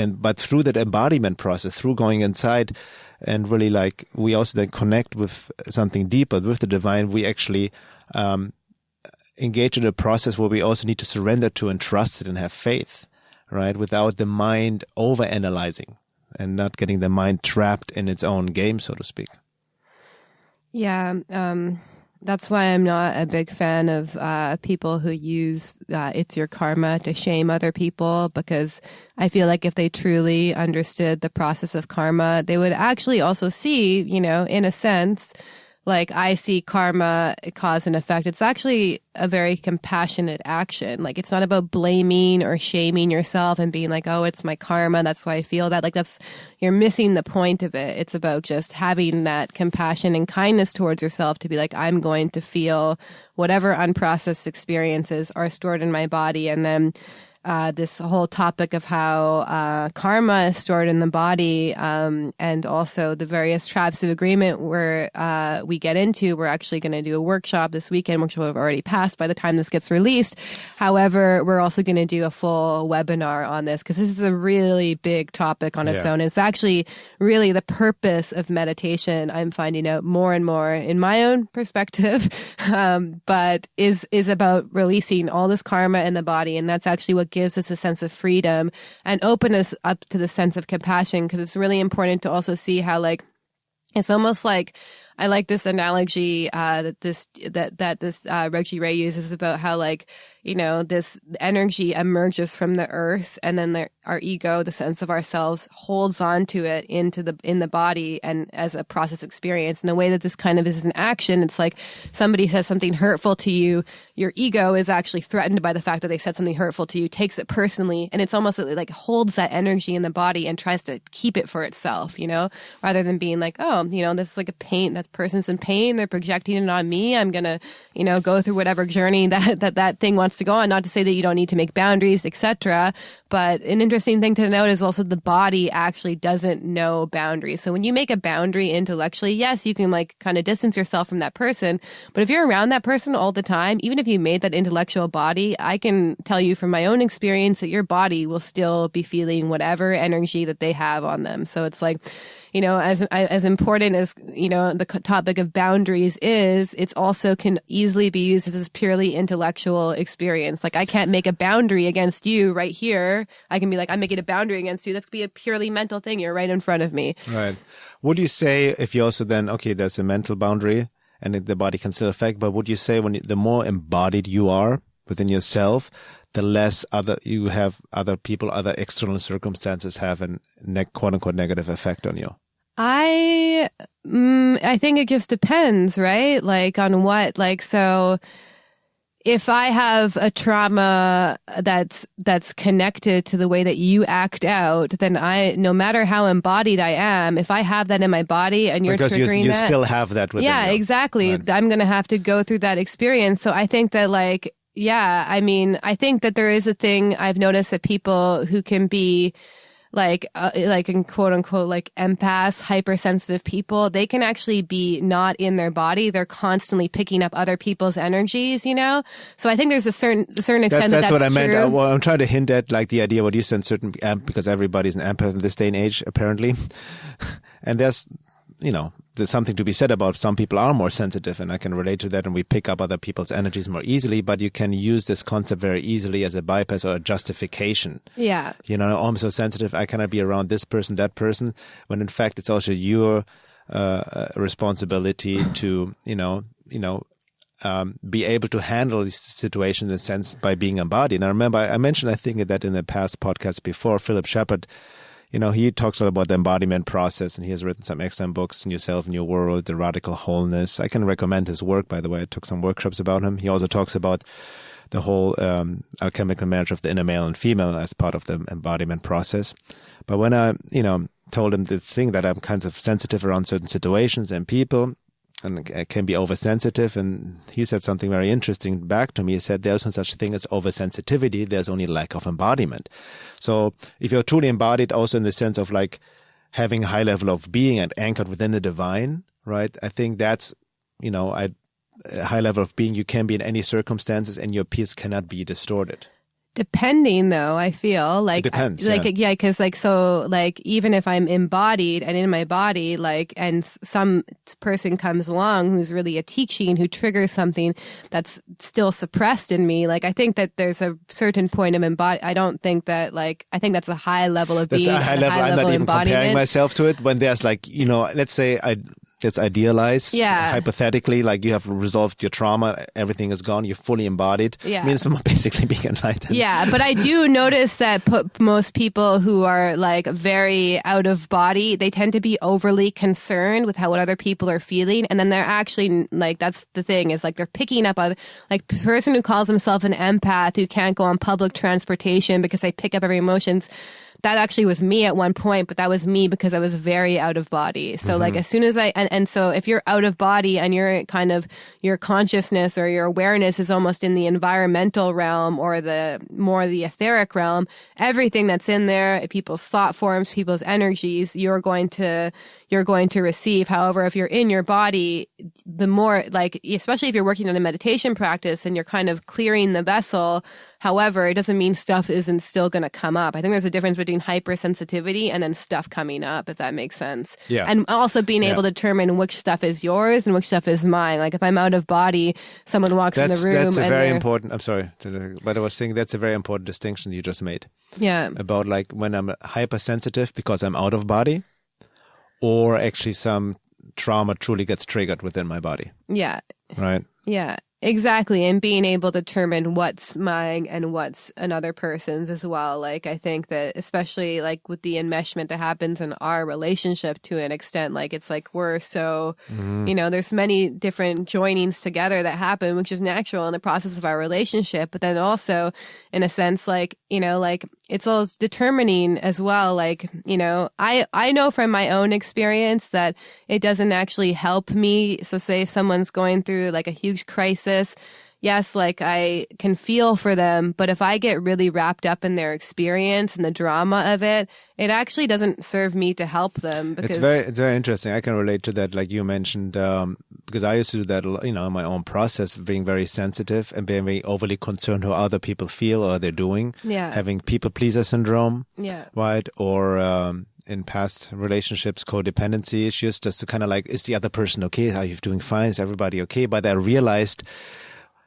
but through that embodiment process, through going inside and really we also then connect with something deeper, with the divine, we actually, engage in a process where we also need to surrender to and trust it and have faith, right? Without the mind over-analyzing and not getting the mind trapped in its own game, so to speak. Yeah. That's why I'm not a big fan of people who use it's your karma to shame other people, because I feel like if they truly understood the process of karma, they would actually also see, in a sense, like I see karma, cause and effect. It's actually a very compassionate action. Like it's not about blaming or shaming yourself and being like, oh, it's my karma, that's why I feel that. Like you're missing the point of it. It's about just having that compassion and kindness towards yourself to be like, I'm going to feel whatever unprocessed experiences are stored in my body. And then this whole topic of how karma is stored in the body, and also the various traps of agreement where we get into. We're actually going to do a workshop this weekend, which will have already passed by the time this gets released. However, we're also going to do a full webinar on this because this is a really big topic on its own. It's actually really the purpose of meditation. I'm finding out more and more in my own perspective, but is about releasing all this karma in the body, and that's actually what gives us a sense of freedom and open us up to the sense of compassion, because it's really important to also see how, like, it's almost like, I like this analogy that this Reggie Ray uses about how, like, you know, this energy emerges from the earth, and then our ego, the sense of ourselves, holds on to it in the body and as a process experience. And the way that this kind of is an action, it's like somebody says something hurtful to you, your ego is actually threatened by the fact that they said something hurtful to you, takes it personally, and it's almost like holds that energy in the body and tries to keep it for itself, you know, rather than being like, oh, you know, this is like a pain, that person's in pain, they're projecting it on me, I'm gonna, you know, go through whatever journey that thing wants to go on. Not to say that you don't need to make boundaries, etc. But an interesting thing to note is also the body actually doesn't know boundaries. So when you make a boundary intellectually, yes, you can like kind of distance yourself from that person. But if you're around that person all the time, even if you made that intellectual body, I can tell you from my own experience that your body will still be feeling whatever energy that they have on them. So it's like, you know, as important as, you know, the topic of boundaries is, it's also can easily be used as this purely intellectual experience. Like I can't make a boundary against you right here. I can be like, I'm making a boundary against you. That's be a purely mental thing. You're right in front of me. Right. Would you say if you also then, okay, there's a mental boundary and the body can still affect, but would you say the more embodied you are within yourself, the less other people, other external circumstances have a quote unquote negative effect on you? I think it just depends, right? Like on what, like, so if I have a trauma that's connected to the way that you act out, then no matter how embodied I am, if I have that in my body and you're because triggering you that, still have that within yeah, you. exactly. Right. I'm going to have to go through that experience. So I think that, like, yeah, I mean, I think that there is a thing I've noticed that people who can be like in quote unquote, like empaths, hypersensitive people, they can actually be not in their body. They're constantly picking up other people's energies, you know? So I think there's a certain extent that's what I true. meant. Well, I'm trying to hint at like the idea what you said, because everybody's an empath in this day and age, apparently. And there's something to be said about some people are more sensitive, and I can relate to that, and we pick up other people's energies more easily, but you can use this concept very easily as a bypass or a justification. Yeah. You know, oh, I'm so sensitive, I cannot be around this person, that person, when in fact it's also your responsibility to, be able to handle these situations in a sense by being embodied. And I remember I mentioned, I think that in the past podcast before, Philip Shepard, he talks a lot about the embodiment process, and he has written some excellent books, New Self, New World, The Radical Wholeness. I can recommend his work, by the way. I took some workshops about him. He also talks about the whole alchemical marriage of the inner male and female as part of the embodiment process. But when I, told him this thing that I'm kind of sensitive around certain situations and people, and I can be oversensitive, and he said something very interesting back to me. He said, there's no such thing as oversensitivity, there's only lack of embodiment. So if you're truly embodied, also in the sense of like having a high level of being and anchored within the divine, right? I think that's, a high level of being, you can be in any circumstances and your peace cannot be distorted. Depending, though, I feel like, it depends, yeah, because so even if I'm embodied and in my body, and some person comes along who's really a teaching, who triggers something that's still suppressed in me, I think that there's a certain point of embodiment. I don't think that, I think that's a high level of being. That's a high level. I'm not even comparing myself to it. When there's let's say Let's idealize. Yeah. Hypothetically, like you have resolved your trauma, everything is gone, you're fully embodied. Yeah. Means I'm basically being enlightened. Yeah, but I do notice that most people who are like very out of body, they tend to be overly concerned with what other people are feeling, and then they're actually like, that's the thing, is like they're picking up other, like the person who calls himself an empath who can't go on public transportation because they pick up every emotions. That actually was me at one point, but that was me because I was very out of body. So like as soon as and so if you're out of body and you're kind of, your consciousness or your awareness is almost in the environmental realm or the etheric realm, everything that's in there, people's thought forms, people's energies, you're going to receive. However, if you're in your body, the more, like, especially if you're working on a meditation practice and you're kind of clearing the vessel, however, it doesn't mean stuff isn't still going to come up. I think there's a difference between hypersensitivity and then stuff coming up, if that makes sense. Yeah. And also being able to determine which stuff is yours and which stuff is mine. Like if I'm out of body, someone walks in the room. That's a very important, I'm sorry, but I was saying that's a very important distinction you just made. Yeah. About like when I'm hypersensitive because I'm out of body, or actually some trauma truly gets triggered within my body. Yeah. Right? Yeah, exactly. And being able to determine what's mine and what's another person's as well. Like, I think that especially like with the enmeshment that happens in our relationship to an extent, like it's like we're so, there's many different joinings together that happen, which is natural in the process of our relationship. But then also in a sense, like, like it's all determining as well. Like, I know from my own experience that it doesn't actually help me. So say if someone's going through like a huge crisis, yes, like I can feel for them, but if I get really wrapped up in their experience and the drama of it, it actually doesn't serve me to help them. Because it's very interesting. I can relate to that, like you mentioned, because I used to do that, in my own process, being very sensitive and being very overly concerned how other people feel or they're doing. Yeah. Having people pleaser syndrome. Yeah. Right. Or in past relationships, codependency issues, just to kind of like, is the other person okay? Are you doing fine? Is everybody okay? But I realized,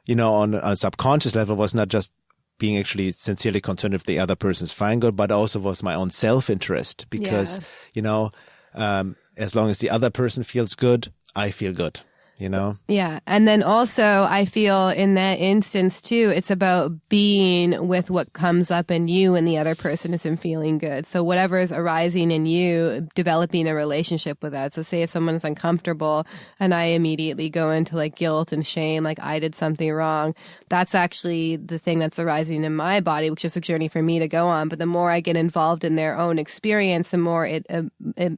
on a subconscious level, was not just being actually sincerely concerned if the other person is fine, good, but also was my own self-interest because, as long as the other person feels good, I feel good. Yeah. And then also I feel in that instance too, it's about being with what comes up in you and the other person isn't feeling good. So whatever is arising in you, developing a relationship with that. So say if someone's uncomfortable and I immediately go into like guilt and shame, like I did something wrong, that's actually the thing that's arising in my body, which is a journey for me to go on. But the more I get involved in their own experience, the more it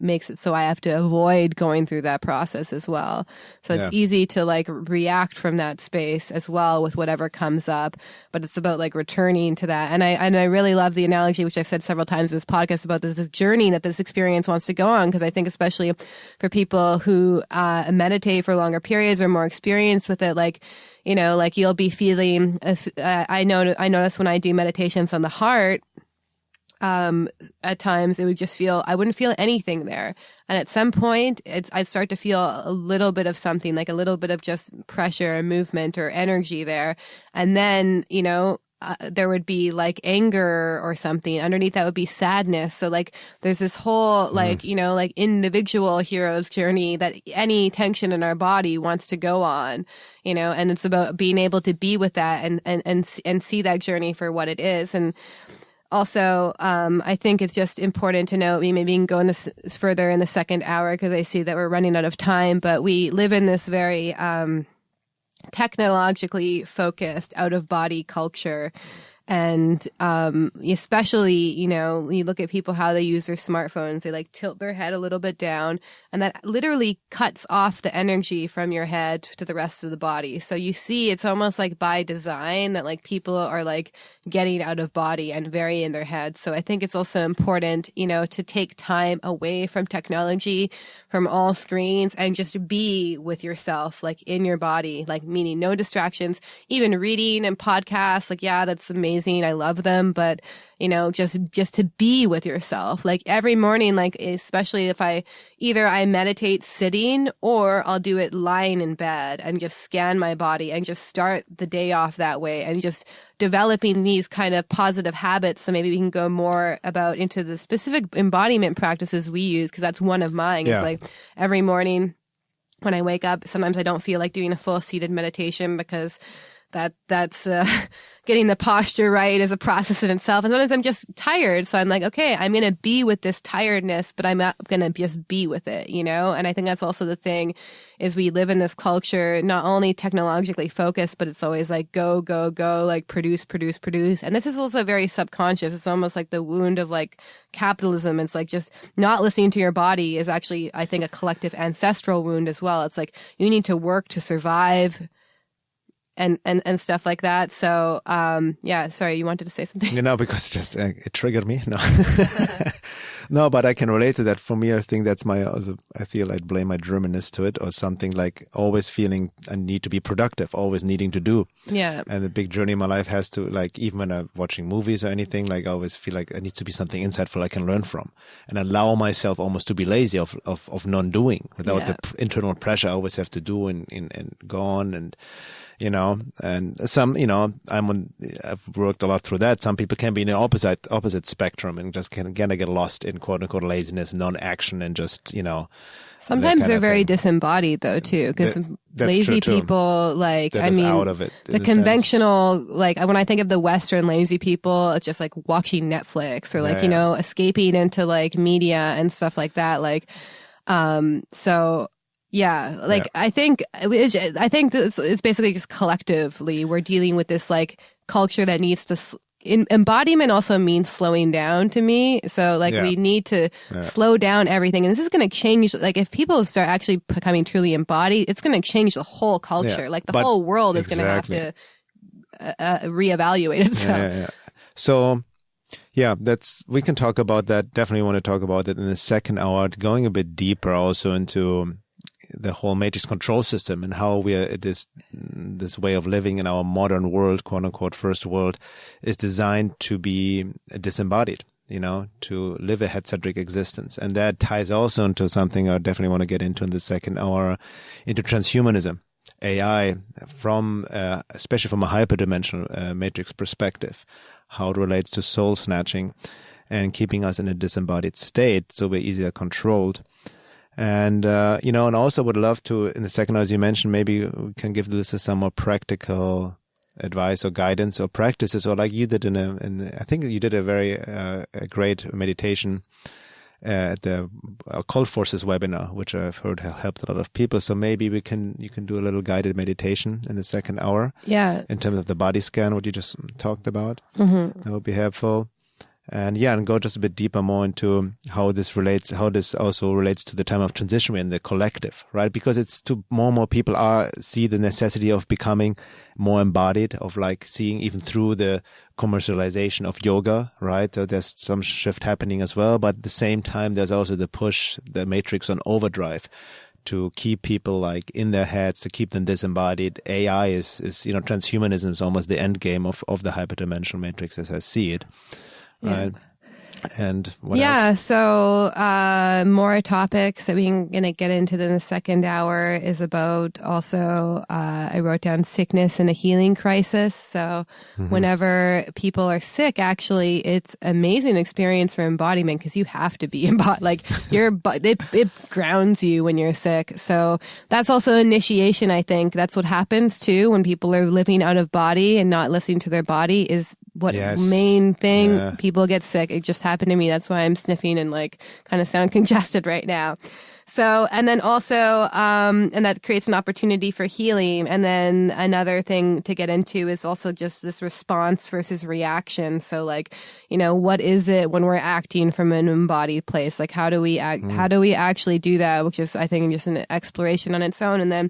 makes it so I have to avoid going through that process as well. So it's easy to like react from that space as well with whatever comes up, but it's about like returning to that. And I really love the analogy, which I've said several times in this podcast, about this journey that this experience wants to go on. Because I think especially for people who meditate for longer periods or more experience with it, like, like you'll be feeling, I notice when I do meditations on the heart, at times it would just feel, I wouldn't feel anything there. And at some point I'd start to feel a little bit of something, like a little bit of just pressure and movement or energy there. And then, there would be like anger or something underneath that would be sadness. So like there's this whole like, like individual hero's journey that any tension in our body wants to go on, and it's about being able to be with that and see that journey for what it is. And also, I think it's just important to note, we maybe can go in this further in the second hour because I see that we're running out of time, but we live in this very technologically focused out of body culture. And especially, you look at people, how they use their smartphones, they like tilt their head a little bit down, and that literally cuts off the energy from your head to the rest of the body. So you see, it's almost like by design that like people are like getting out of body and very in their head. So I think it's also important, to take time away from technology, from all screens, and just be with yourself, like in your body, like meaning no distractions, even reading and podcasts. Like, yeah, that's amazing. I love them, but just to be with yourself, like every morning, like especially if I meditate sitting or I'll do it lying in bed and just scan my body and just start the day off that way and just developing these kind of positive habits. So maybe we can go more into the specific embodiment practices we use, because that's one of mine. Yeah. It's like every morning when I wake up, sometimes I don't feel like doing a full seated meditation because that's getting the posture right is a process in itself. And sometimes I'm just tired. So I'm like, okay, I'm going to be with this tiredness, but I'm not going to just be with it, you know? And I think that's also the thing is we live in this culture, not only technologically focused, but it's always like go, go, go, like produce, produce, produce. And this is also very subconscious. It's almost like the wound of like capitalism. It's like just not listening to your body is actually, I think, a collective ancestral wound as well. It's like you need to work to survive and stuff like that. So, yeah, sorry, you wanted to say something? You know, because just it triggered me. No, no, but I can relate to that. For me, I think that's I feel I'd blame my Germanness to it or something like always feeling I need to be productive, always needing to do. Yeah. And the big journey in my life has to like, even when I'm watching movies or anything, like I always feel like it needs to be something insightful I can learn from and allow myself almost to be lazy of non-doing without the internal pressure I always have to do and go on and, you know, and some, you know, I've worked a lot through that. Some people can be in the opposite spectrum and just can get lost in quote unquote laziness, non-action, and just, you know. Sometimes they're very disembodied though too, because lazy people, like, I mean, out of it, the conventional, like when I think of the Western lazy people, it's just like watching Netflix or like, you know, escaping into like media and stuff like that. Like, so. Yeah, like I think that it's basically just collectively we're dealing with this like culture that needs to embodiment also means slowing down to me. So like we need to slow down everything, and this is going to change. Like if people start actually becoming truly embodied, it's going to change the whole culture. Like the whole world is going to have to reevaluate itself. So. Yeah, we can talk about that. Definitely want to talk about that in the second hour, going a bit deeper also into the whole matrix control system and how this way of living in our modern world, quote unquote, first world, is designed to be disembodied, you know, to live a head-centric existence. And that ties also into something I definitely want to get into in the second hour, into transhumanism, AI, especially from a hyperdimensional matrix perspective, how it relates to soul snatching and keeping us in a disembodied state so we're easier controlled. And, you know, and also would love to, in the second, as you mentioned, maybe we can give the listeners some more practical advice or guidance or practices, or like you did I think you did a very a great meditation at the Cold Forces webinar, which I've heard helped a lot of people. So maybe you can do a little guided meditation in the second hour. Yeah. In terms of the body scan, what you just talked about. Mm-hmm. That would be helpful. And and go just a bit deeper more into how this also relates to the time of transition in the collective, right? Because it's more and more people see the necessity of becoming more embodied, of like seeing even through the commercialization of yoga, right? So there's some shift happening as well, but at the same time, there's also the matrix on overdrive to keep people like in their heads, to keep them disembodied. AI is you know, transhumanism is almost the end game of the hyperdimensional matrix as I see it. Right. And what else? So more topics that we're going to get into in the second hour is about also, I wrote down sickness and a healing crisis. So whenever people are sick, actually, it's amazing experience for embodiment because you have to be embodied. Like it grounds you when you're sick. So that's also initiation, I think. That's what happens too when people are living out of body and not listening to their body is main thing. People get sick. It just happened to me. That's why I'm sniffing and like kind of sound congested right now. So, and then also, and that creates an opportunity for healing. And then another thing to get into is also just this response versus reaction. So like, you know, what is it when we're acting from an embodied place? Like, how do we act, how do we actually do that? Which is, I think, just an exploration on its own. And then,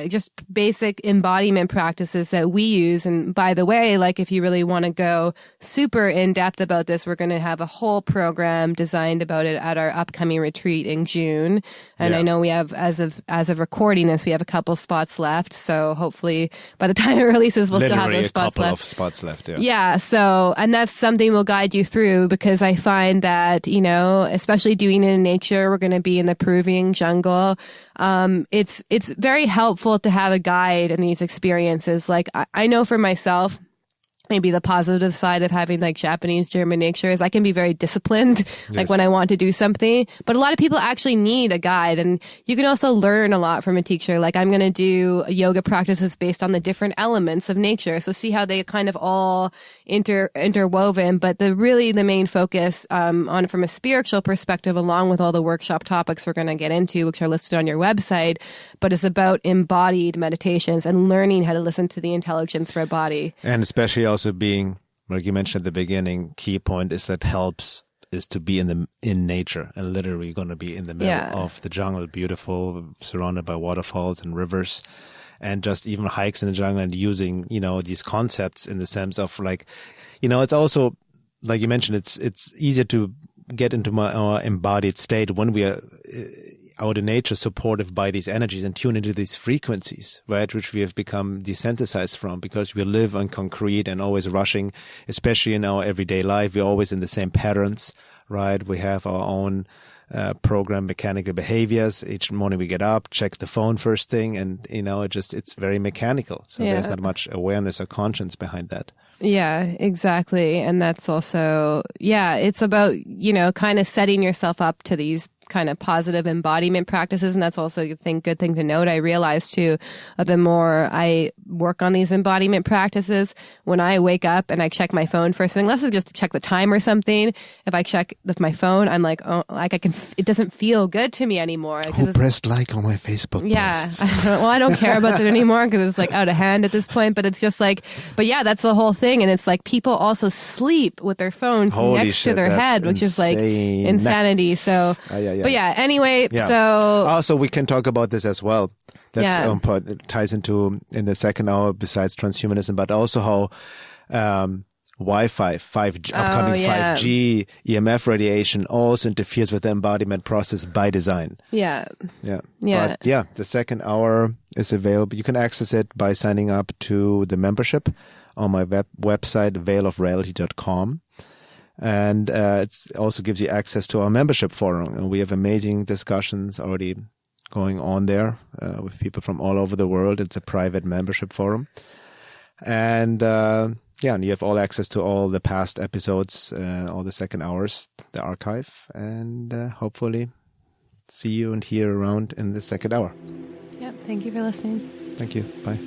just basic embodiment practices that we use. And by the way, like, if you really want to go super in depth about this, we're going to have a whole program designed about it at our upcoming retreat in June. And I know we have, as of recording this, we have a couple spots left. So hopefully by the time it releases, we'll still have those spots left. A couple of spots left, So, and that's something we'll guide you through because I find that, you know, especially doing it in nature, we're going to be in the Peruvian jungle. It's very helpful to have a guide in these experiences. Like I know for myself, maybe the positive side of having like Japanese German nature is I can be very disciplined, like when I want to do something. But a lot of people actually need a guide, and you can also learn a lot from a teacher. Like I'm going to do yoga practices based on the different elements of nature. So see how they kind of all interwoven. But the main focus on from a spiritual perspective, along with all the workshop topics we're going to get into, which are listed on your website, but it's about embodied meditations and learning how to listen to the intelligence for a body. And especially also being, like you mentioned at the beginning, key point is that helps is to be in nature, and literally going to be in the middle of the jungle, beautiful, surrounded by waterfalls and rivers, and just even hikes in the jungle, and using, these concepts in the sense of like, it's also, like you mentioned, it's easier to get into our embodied state when we are out in nature, supported by these energies and tune into these frequencies, right? Which we have become desensitized from because we live on concrete and always rushing, especially in our everyday life. We're always in the same patterns, right? We have our own program mechanical behaviors. Each morning we get up, check the phone first thing, and it's very mechanical. So there's not much awareness or conscience behind that. Yeah, exactly. And that's also, it's about, kind of setting yourself up to these kind of positive embodiment practices. And that's also a good thing to note. I realize too, the more I work on these embodiment practices, when I wake up and I check my phone first thing, unless it's just to check the time or something, if I check with my phone, I'm like, oh, like it doesn't feel good to me anymore. Who pressed like on my Facebook posts? I don't care about that anymore because it's like out of hand at this point, but it's just like, that's the whole thing. And it's like people also sleep with their phones next to their head, which is like insanity. So, but anyway, so. Also, we can talk about this as well. That's it ties into in the second hour besides transhumanism, but also how Wi-Fi, 5G, upcoming 5G, EMF radiation also interferes with the embodiment process by design. Yeah. But the second hour is available. You can access it by signing up to the membership on my website, veilofreality.com. And it also gives you access to our membership forum. And we have amazing discussions already going on there with people from all over the world. It's a private membership forum. And and you have all access to all the past episodes, all the second hours, the archive, and hopefully see you and hear around in the second hour. Yep. Thank you for listening. Thank you. Bye.